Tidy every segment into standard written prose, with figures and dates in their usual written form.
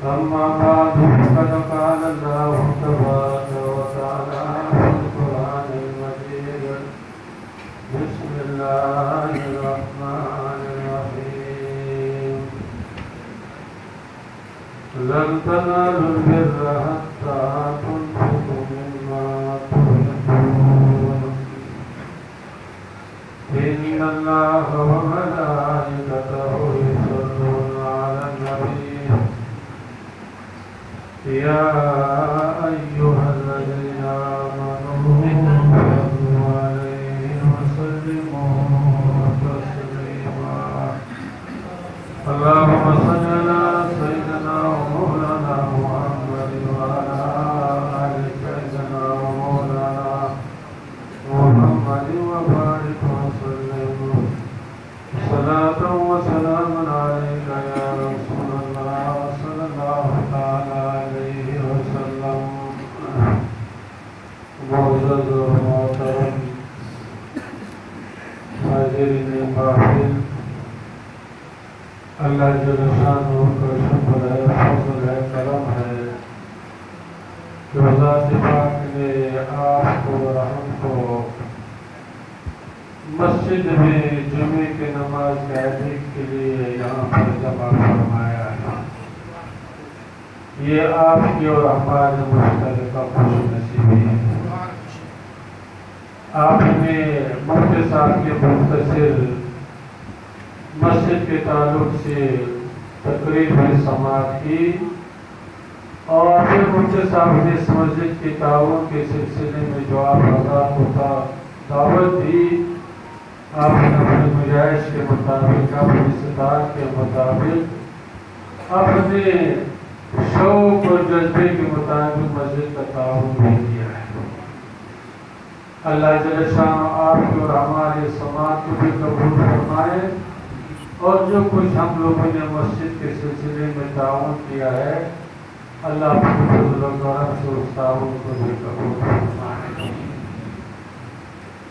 أما بعد فقد قال الله تبارك وتعالى في القرآن المجيد بسم الله الرحمن الرحيم لن تنالوا البر حتى تنفقوا مما تحبون إن الله وملائكته يصلون على النبي يا أيها الذين آمنوا صلوا عليه وسلموا تسليما اللهم صل على سيدنا ومولانا محمد وعلى آل سيدنا ومولانا محمد وبارك وسلم صلاة وسلام عليك يا رسول الله صلى الله تعالى عليه وسلم معزز و محترم حاضرین محفل اللہ جل شانہ کا شکر ہے فضل ہے کرم ہے جو ذات پاک نے آپ کو اور ہم کو مسجد میں جمعے کی نماز کے ادائیگی کے لیے یہاں پر جمع فرمایا ہے یہ آپ کی اور ہمارے مشترکہ خوش نصیبی ہے آپ نے مفتی صاحب کے مختصر مسجد کے تعلق سے تقریر میں سماعت کی اور پھر مفتی صاحب نے اس مسجد کے تعاون کے سلسلے میں جو آپ حضرات کو دعوت دی آپ نے اپنے گنجائش کے مطابق اپنی استطاعت کے مطابق اپنے شوق اور جذبے کے مطابق مسجد کا تعاون بھی کیا ہے اللہ جل شانہ آپ کی اور ہمارے سماعت کو بھی قبول فرمائے اور جو کچھ ہم لوگوں نے مسجد کے سلسلے میں تعاون کیا ہے اللہ اپنے فضل و کرم سے اس تعاون کو بھی قبول فرمائے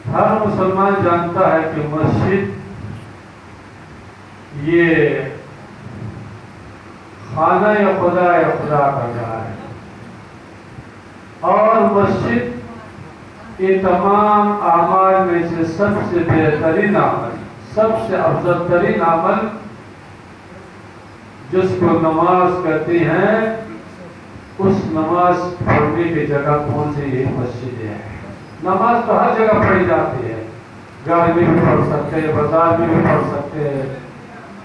ہر مسلمان جانتا ہے کہ مسجد یہ خانہ یا خدا کا جا ہے اور مسجد یہ تمام اعمال میں سے سب سے بہترین عمل سب سے افضل ترین عمل جس کو نماز کہتے ہیں اس نماز پڑھنے کی جگہ کون سی یہ مسجد ہے نماز تو ہر جگہ پڑھی جاتی ہے گھر میں بھی پڑھ سکتے ہیں بازار میں بھی پڑھ سکتے ہیں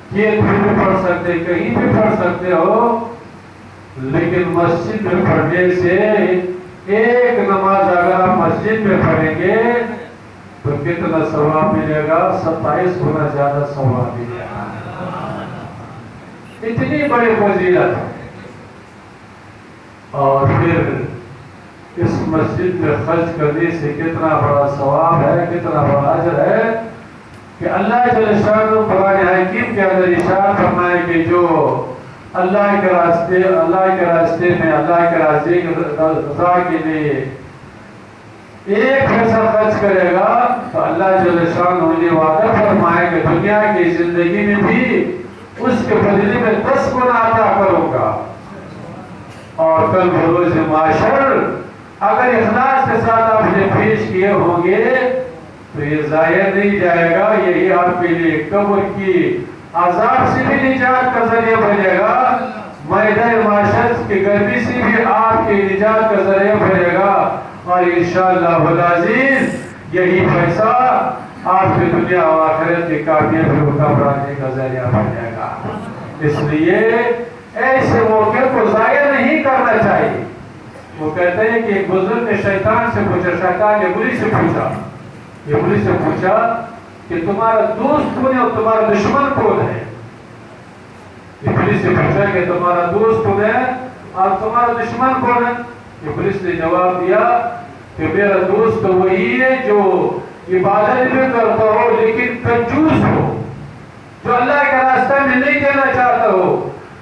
کھیت میں بھی پڑھ سکتے ہیں کہیں بھی پڑھ سکتے ہو لیکن مسجد میں پڑھنے سے ایک نماز اگر آپ مسجد میں پڑھیں گے تو کتنا ثواب ملے گا 27 گنا زیادہ ثواب ملے گا اتنی بڑی فضیلت ہے اور پھر اس مسجد میں خرچ کرنے سے کتنا بڑا ثواب ہے کتنا بڑا اجر ہے کہ اللہ جل شانہ قرآن حکیم کے اندر ارشاد فرمائے کہ جو اللہ کے راستے میں اللہ کے راستے کی رضا کے لیے ایک پیسہ خرچ کرے گا تو اللہ جل شانہ انہیں وعدہ فرمائے کہ دنیا کی زندگی میں بھی اس کے بدلے میں 10 گنا عطا کروں گا اور کل بروز معاشر اگر اخلاص کے ساتھ آپ نے پیش کیے ہوں گے تو یہ ضائع نہیں جائے گا یہی آپ کے لیے قبر کی عذاب سے بھی نجات کا ذریعہ بنے گا میدان معاشر کی گرمی سے بھی آپ کی نجات کا ذریعہ بنے گا اور انشاءاللہ العزیز یہی پیسہ آپ کی دنیا و آخرت کی کامیابی کو بڑھانے کا ذریعہ بنے گا اس لیے ایسے موقع کو ضائع نہیں کرنا چاہیے وہ کہتے ہیں کہ ایک بزرگ نے شیطان سے پوچھا شیطان ابلیس سے پوچھا کہ تمہارا دوست کون ہے اور تمہارا دشمن کون ہے ابلیس سے پوچھا کہ تمہارا دوست کون ہے اور تمہارا دشمن کون ہے ابلیس نے جواب دیا کہ میرا دوست تو وہی ہے جو عبادت بھی کرتا ہو لیکن کنجوس ہو جو اللہ کے راستہ میں نہیں دینا چاہتا ہو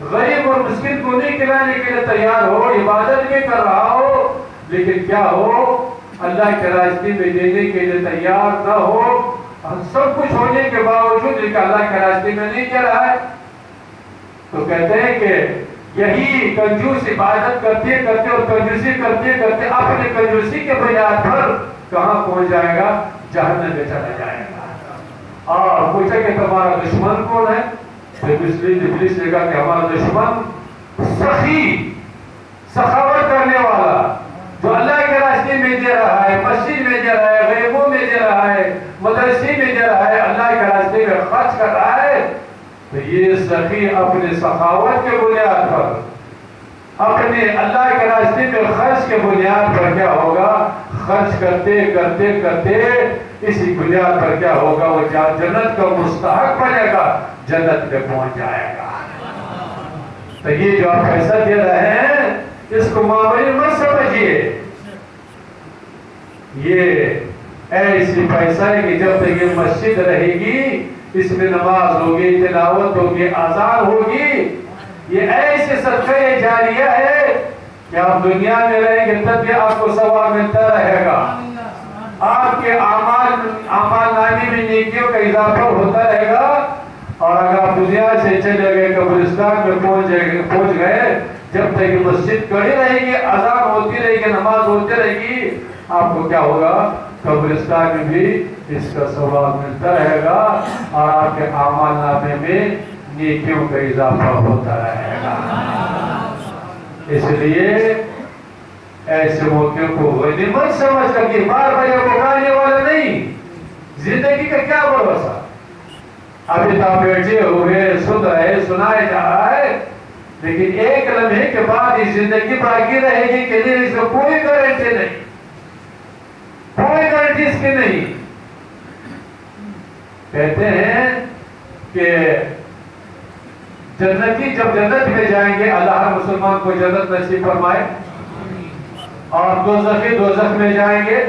غریب اور مسکین کو نہیں کھلانے کے لیے تیار ہو عبادت بھی کر رہا ہو لیکن کیا ہو اللہ کے راستے میں دینے کے لیے تیار نہ ہو سب کچھ ہونے کے باوجود لیکن اللہ کے راستے میں نہیں کر رہا ہے تو کہتے ہیں کہ یہی کنجوس عبادت کرتے کرتے اور کنجوسی کرتے کرتے اپنے کنجوسی کے بنیاد پر کہاں پہنچ جائے گا؟ جہنم میں چلا جائے گا۔ اور پوچھا کہ تمہارا دشمن کون ہے؟ تو ابلیس نے کہا کہ ہمارا دشمن سخی، سخاوت کرنے والا، جو اللہ کے راستے میں دے رہا ہے، مسجد میں دے رہا ہے، غیبوں میں دے رہا ہے، مدرسے میں دے رہا ہے، اللہ کے راستے میں خرچ کر رہا ہے، تو یہ سخی اپنے سخاوت کے بنیاد پر، اپنے اللہ کے راستے میں خرچ کے بنیاد پر کیا ہوگا؟ خرچ کرتے کرتے کرتے اسی بنیاد پر کیا ہوگا؟ وہ جنت کا مستحق بنے گا، جنت میں پہنچ جائے گا۔ تو یہ جو آپ پیسہ دے رہے ہیں اس کو معمولی مت سمجھیے، یہ ایسی پیسہ ہے کہ جب تک یہ مسجد رہے گی، اس میں نماز ہوگی، تلاوت ہوگی، اذان ہوگی، یہ ایسے صدقہ جاریہ ہے کہ آپ دنیا میں رہیں گے تب بھی آپ کو ثواب ملتا رہے گا، آپ کے اعمال نامے میں نیکیوں کا اضافہ ہوتا رہے گا، اور اگر آپ دنیا سے چلے گئے، قبرستان میں پہنچ گئے، جب تک یہ مسجد کھڑی رہے گی، اذان ہوتی رہے گی، نماز ہوتی رہے گی، آپ کو کیا ہوگا؟ قبرستان میں بھی اس کا ثواب ملتا رہے گا، اور آپ کے اعمال نامے میں نیکیوں کا اضافہ ہوتا رہے گا۔ اس لیے ایسے موقع کو غنیمت سمجھ کر کے بار بار یہ پکارنے والا نہیں، زندگی کا کیا بھروسہ؟ ابھی تو بیٹھے ہوئے سن رہے، سنائے جا رہا ہے، لیکن ایک لمحے کے بعد یہ زندگی باقی رہے گی کہ نہیں، اس کا کوئی گارنٹی نہیں، کوئی گارنٹی اس کی نہیں۔ کہتے ہیں کہ جنتی جب جنت میں جائیں گے، اللہ ہر مسلمان کو جنت نصیب فرمائے، اور دوزخی دوزخ میں جائیں گے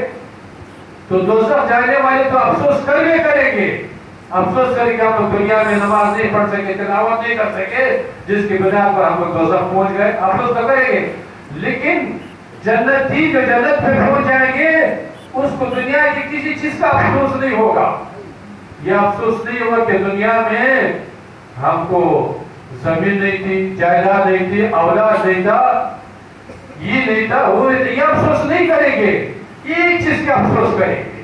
تو دوزخ جانے والے تو افسوس کریں گے، افسوس کریں کہ ہم لوگ دنیا میں نماز نہیں پڑھ سکے، تلاوت نہیں کر سکے، جس کی بنا پر ہم لوگ دوزخ پہنچ گئے، افسوس تو کریں گے۔ لیکن جنتی جو جنت میں پہنچ جائیں گے، اس کو دنیا کی کسی چیز کا افسوس نہیں ہوگا۔ یہ افسوس نہیں ہوگا کہ دنیا میں ہم کو زمین نہیں تھی، جائیداد نہیں تھی، اولاد نہیں تھا، یہ نہیں تھا، وہ یہ افسوس نہیں کریں گے۔ ایک چیز کا افسوس کریں گے،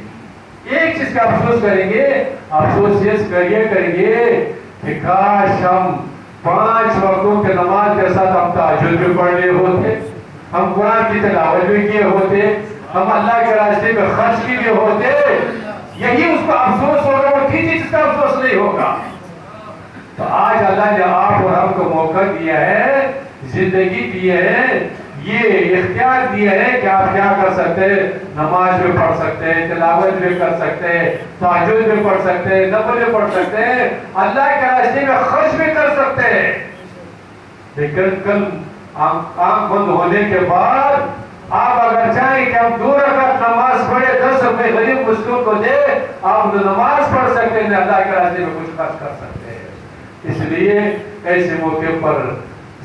ایک چیز کا افسوس کریں گے، افسوس یہ کریں گے کہ کاش ہم 5 وقتوں کے نماز کے ساتھ ہم تہجد بھی پڑھ لیے ہوتے، ہم قرآن کی تلاوت بھی کیے ہوتے، ہم اللہ کے راستے میں خرچ کیے ہوتے۔ یہی اس کا افسوس ہوگا، وہ کسی چیز کا افسوس نہیں ہوگا۔ تو آج اللہ نے آپ اور ہم کو موقع دیا ہے، زندگی دی ہے، یہ اختیار دیا ہے کہ آپ کیا کر سکتے ہیں؟ نماز بھی پڑھ سکتے ہیں، تلاوت بھی کر سکتے ہیں، تہجد بھی پڑھ سکتے ہیں، نفل بھی پڑھ سکتے ہیں، اللہ کے راستے میں خرچ بھی کر سکتے ہیں۔ لیکن کل آنکھ بند ہونے کے بعد آپ اگر چاہیں کہ ہم 2 رکعت نماز پڑھے، 10 روپے غریب مسکین کو دے، آپ نماز پڑھ سکتے ہیں، اللہ کے راستے میں کچھ خرچ کر سکتے ہیں۔ اس لیے ایسے موقع پر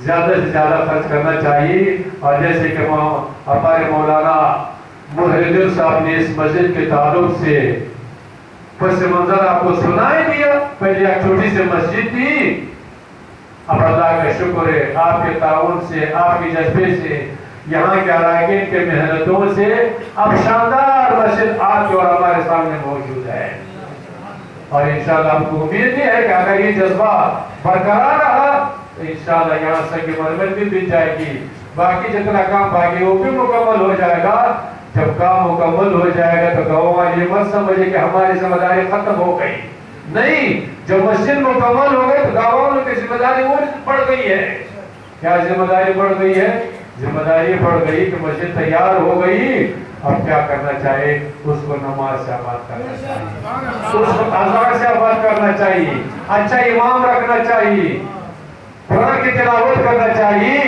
زیادہ سے زیادہ خرچ کرنا چاہیے، اور جیسے کہ ہمارے مولانا محرر صاحب نے اس مسجد کے تعلق سے پس منظر آپ کو سنائی دیا۔ پہلے ایک چھوٹی سی مسجد تھی، اب اللہ کا شکر ہے آپ کے تعاون سے، آپ کے جذبے سے، یہاں کے اراکین کے محنتوں سے اب شاندار مسجد آپ کے اور ہمارے سامنے موجود ہے، اور انشاءاللہ ہم کو امید ہے کہ اگر یہ جذبہ برقرار رہا تو انشاءاللہ یہاں سنگ مرمر بھی بن جائے گی، باقی جتنا کام باقی وہ بھی مکمل ہو جائے گا۔ جب کام مکمل ہو جائے گا تو گاؤں والے یہ مت سمجھے کہ ہماری ذمہ داری ختم ہو گئی، نہیں، جب مسجد مکمل ہو گئی تو گاؤں والوں کی ذمہ داری وہ بڑھ گئی ہے۔ کیا ذمہ داری بڑھ گئی ہے؟ ذمہ داری بڑھ گئی کہ مسجد تیار ہو گئی، اب کیا کرنا چاہیے؟ اس کو نماز سے آباد کرنا چاہیے، اس کو اذان سے آباد کرنا چاہیے، اچھا امام رکھنا چاہیے، قرآن کی تلاوت کرنا چاہیے۔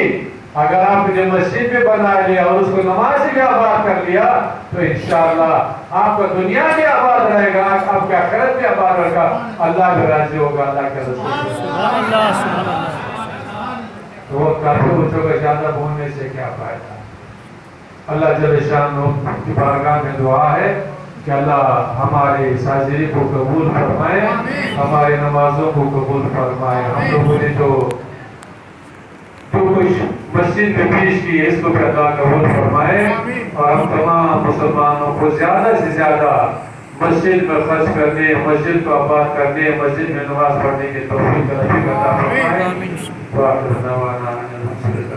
اگر آپ نے مسجد بھی بنا لیا اور اس کو نماز سے بھی آباد کر لیا تو انشاءاللہ آپ کا دنیا بھی آباد رہے گا، آپ کا آخرت بھی آباد رہے گا، اللہ بھی راضی ہوگا، اللہ کے رسول۔ تو وہ کافی بچوں کا زیادہ بولنے سے کیا فائدہ؟ اللہ جل شانہ کی بارگاہ میں دعا ہے کہ اللہ ہمارے اس حاضری کو قبول فرمائے، ہمارے نمازوں کو قبول فرمائے۔ ہم لوگوں نے جو جو کچھ مسجد میں پیش کی اس کو بھی اللہ قبول فرمائے اور ہم تمام مسلمانوں کو زیادہ سے زیادہ مسجد میں خرچ کرنے، مسجد کو آباد کرنے، مسجد میں نماز پڑھنے کی توفیق عطا فرمائے۔ وآخر دعوانا الحمد للہ۔